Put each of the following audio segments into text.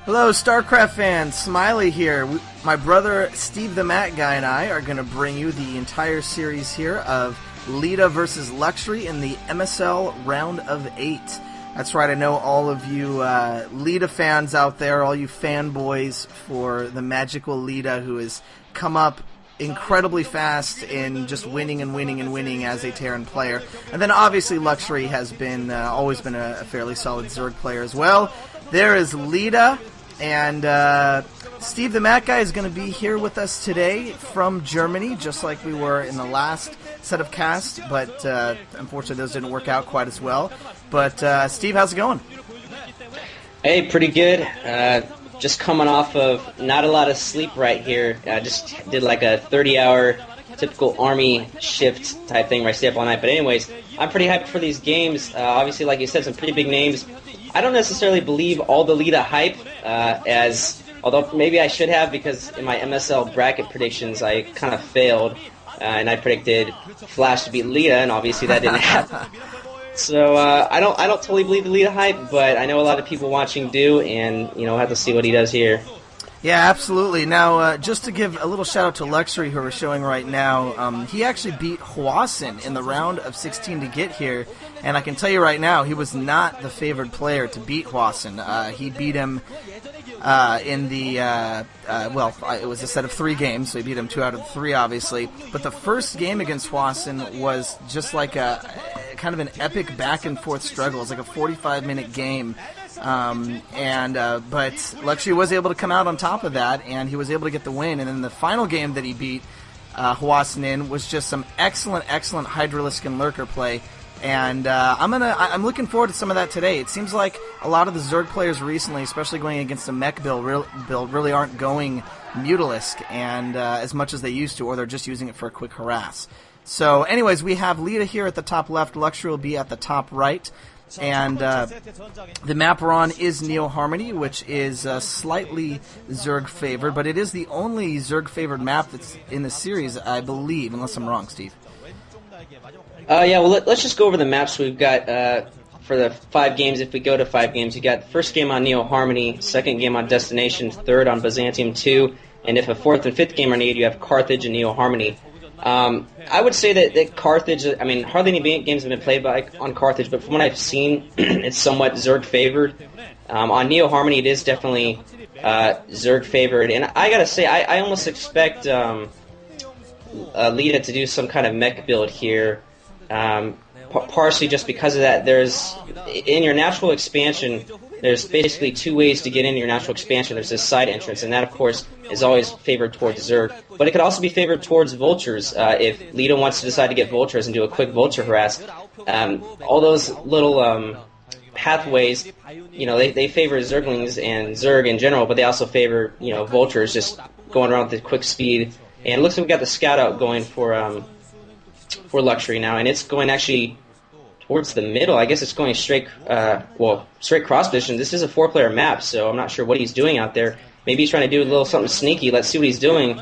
Hello, StarCraft fans. Smiley here. My brother Stevethemacguy and I are going to bring you the entire series here of Leta versus Luxery in the MSL Round of 8. That's right, I know all of you Leta fans out there, all you fanboys for the magical Leta who has come up incredibly fast in just winning and winning and winning as a Terran player. And then obviously Luxery has been always been a fairly solid Zerg player as well. There is Leta. And Stevethemacguy is going to be here with us today from Germany, just like we were in the last set of casts, but unfortunately those didn't work out quite as well. But Steve, how's it going? Hey, pretty good. Just coming off of not a lot of sleep right here. I just did like a 30-hour typical army shift type thing where I stay up all night. But anyways, I'm pretty happy for these games. Obviously, like you said, some pretty big names. I don't necessarily believe all the Leta hype, although maybe I should have, because in my MSL bracket predictions I kind of failed, and I predicted Flash to beat Leta, and obviously that didn't happen. So I don't totally believe the Leta hype, but I know a lot of people watching do, and we'll have to see what he does here. Yeah, absolutely. Now, just to give a little shout out to Luxery, who we're showing right now, he actually beat Ro8 in the round of 16 to get here, and I can tell you right now, he was not the favored player to beat Ro8. He beat him in the, it was a set of 3 games, so he beat him 2 out of 3, obviously. But the first game against Ro8 was just like a kind of an epic back-and-forth struggle. It was like a 45-minute game. But Luxery was able to come out on top of that, and he was able to get the win. And then the final game that he beat Ro8 in was just some excellent Hydralisk and Lurker play. And I'm looking forward to some of that today. It seems like a lot of the Zerg players recently, especially going against the mech build, really aren't going Mutalisk and as much as they used to, or they're just using it for a quick harass. So, anyways, we have Leta here at the top left. Luxery will be at the top right. And the map we're on is Neo Harmony, which is slightly Zerg favored, but it is the only Zerg favored map that's in the series, I believe, unless I'm wrong, Steve. Yeah, well, let's just go over the maps we've got for the 5 games. If we go to 5 games, you got the first game on Neo Harmony, second game on Destination, third on Byzantium 2, and if a 4th and 5th game are needed, you have Carthage and Neo Harmony. I would say that Carthage, I mean, hardly any games have been played on Carthage, but from what I've seen, it's somewhat Zerg favored. On Neo Harmony, it is definitely Zerg favored, and I gotta say, I almost expect Leta to do some kind of mech build here, partially just because of that. In your natural expansion, there's basically 2 ways to get into your natural expansion. There's this side entrance, and that, of course, is always favored towards Zerg. But it could also be favored towards Vultures if Leta wants to decide to get Vultures and do a quick Vulture harass. All those little pathways, they favor Zerglings and Zerg in general, but they also favor, Vultures just going around with the quick speed. And it looks like we got the scout out going for Luxery now, and it's going actually towards the middle. I guess it's going straight cross position. This is a 4-player map, so I'm not sure what he's doing out there. Maybe he's trying to do a little something sneaky. Let's see what he's doing.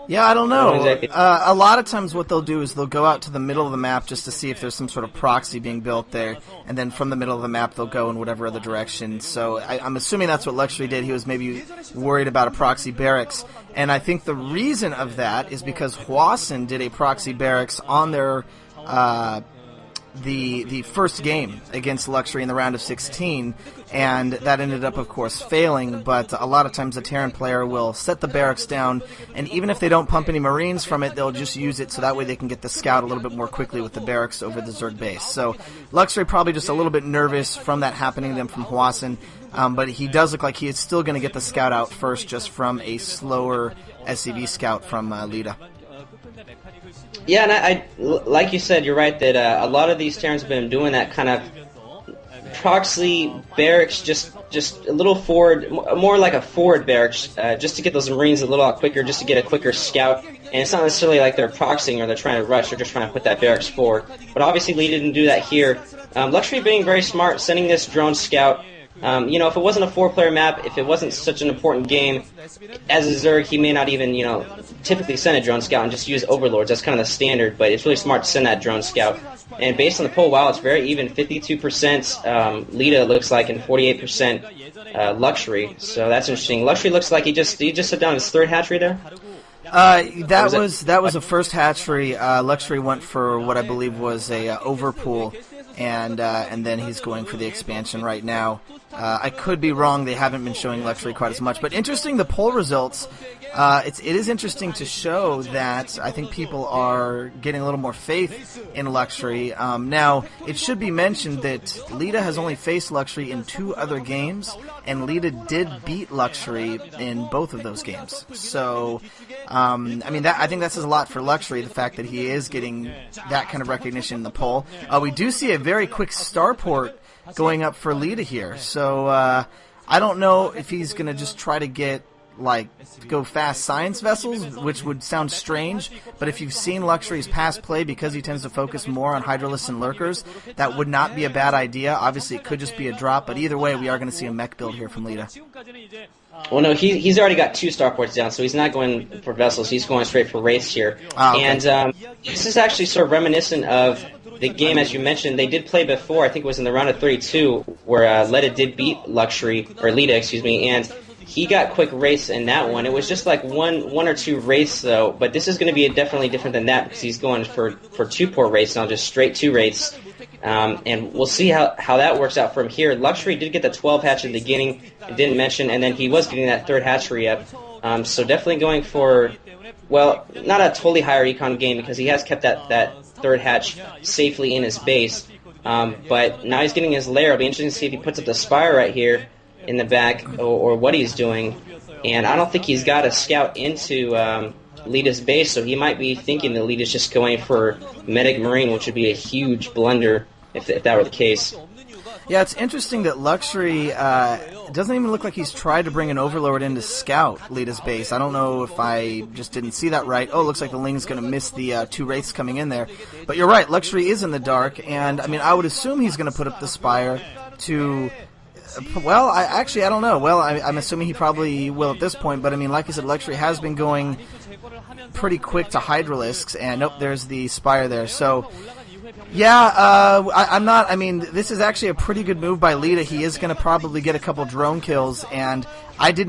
Yeah, I don't know. Exactly. A lot of times what they'll do is they'll go out to the middle of the map just to see if there's some sort of proxy being built there, and then from the middle of the map they'll go in whatever other direction. So I'm assuming that's what Luxery did. He was maybe worried about a proxy barracks, and I think the reason of that is because Ro8 did a proxy barracks on their the first game against Luxery in the round of 16, and that ended up, of course, failing. But a lot of times the Terran player will set the barracks down, and even if they don't pump any Marines from it, they'll just use it so that way they can get the scout a little bit more quickly with the barracks over the Zerg base. So Luxery probably just a little bit nervous from that happening to them from Ro8, but he does look like he is still going to get the scout out first just from a slower SCV scout from Leta. Yeah, and I like you said, you're right that a lot of these Terrans have been doing that kind of proxy barracks, just a little forward, more like a forward barracks, just to get those Marines a little quicker, just to get a quicker scout. And it's not necessarily like they're proxying or they're trying to rush, they're just trying to put that barracks forward. But obviously Lee didn't do that here. Luxery being very smart, sending this drone scout. If it wasn't a 4-player map, if it wasn't such an important game, as a Zerg, he may not even, typically send a drone scout and just use Overlords. That's kind of the standard, but it's really smart to send that drone scout. And based on the poll, wow, it's very even. 52% Leta looks like, and 48% Luxury. So that's interesting. Luxury looks like he just set down his third hatchery there. That was a first hatchery. Luxury went for what I believe was a overpool, and then he's going for the expansion right now. I could be wrong. They haven't been showing Luxury quite as much, but interesting. The poll results. It is interesting to show that I think people are getting a little more faith in Luxury. Now, it should be mentioned that Leta has only faced Luxury in 2 other games, and Leta did beat Luxury in both of those games. So, I mean, I think that says a lot for Luxury, the fact that he is getting that kind of recognition in the poll. We do see a very quick starport going up for Leta here. So, I don't know if he's going to just try to get go fast science vessels, which would sound strange, but if you've seen Luxury's past play, because he tends to focus more on Hydralisks and Lurkers, that would not be a bad idea. Obviously, it could just be a drop, but either way, we are going to see a mech build here from Leta. Well, no, he's already got 2 starports down, so he's not going for vessels. He's going straight for wraiths here. Okay. And this is actually sort of reminiscent of the game, as you mentioned. They did play before. I think it was in the round of 32, where Leta did beat Leta, excuse me, and he got quick wraiths in that one. It was just like one or 2 wraiths, though. But this is going to be definitely different than that, because he's going for 2 port wraiths now, just straight 2 wraiths. And we'll see how that works out from here. Luxury did get the 12 hatch at the beginning, I didn't mention, and then he was getting that 3rd hatchery up. So definitely going for, well, not a totally higher econ game, because he has kept that 3rd hatch safely in his base. But now he's getting his lair. It'll be interesting to see if he puts up the spire right here in the back, or what he's doing. And I don't think he's got a scout into Leta's base, so he might be thinking that Leta's just going for Medic Marine, which would be a huge blunder if that were the case. Yeah, it's interesting that Luxury doesn't even look like he's tried to bring an Overlord in to scout Leta's base. I don't know if I just didn't see that right. Oh, it looks like the Ling's going to miss the 2 Wraiths coming in there. But you're right, Luxury is in the dark, and I mean, I would assume he's going to put up the Spire to... Well, I don't know. Well, I'm assuming he probably will at this point, but I mean, like I said, Luxury has been going pretty quick to Hydralisks, and nope, there's the Spire there. So, yeah, I'm not, I mean, this is actually a pretty good move by Leta. He is going to probably get a couple drone kills, and I did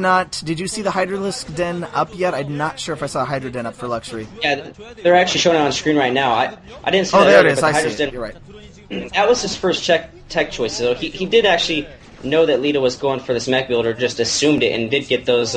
you see the Hydralisk den up yet? I'm not sure if I saw a Hydra den up for Luxury. Yeah, they're actually showing it on screen right now. I didn't see that. Oh, there earlier, it is, I see it. You're right. That was his first tech choice, so he did actually know that Leta was going for this mech builder, just assumed it, and did get those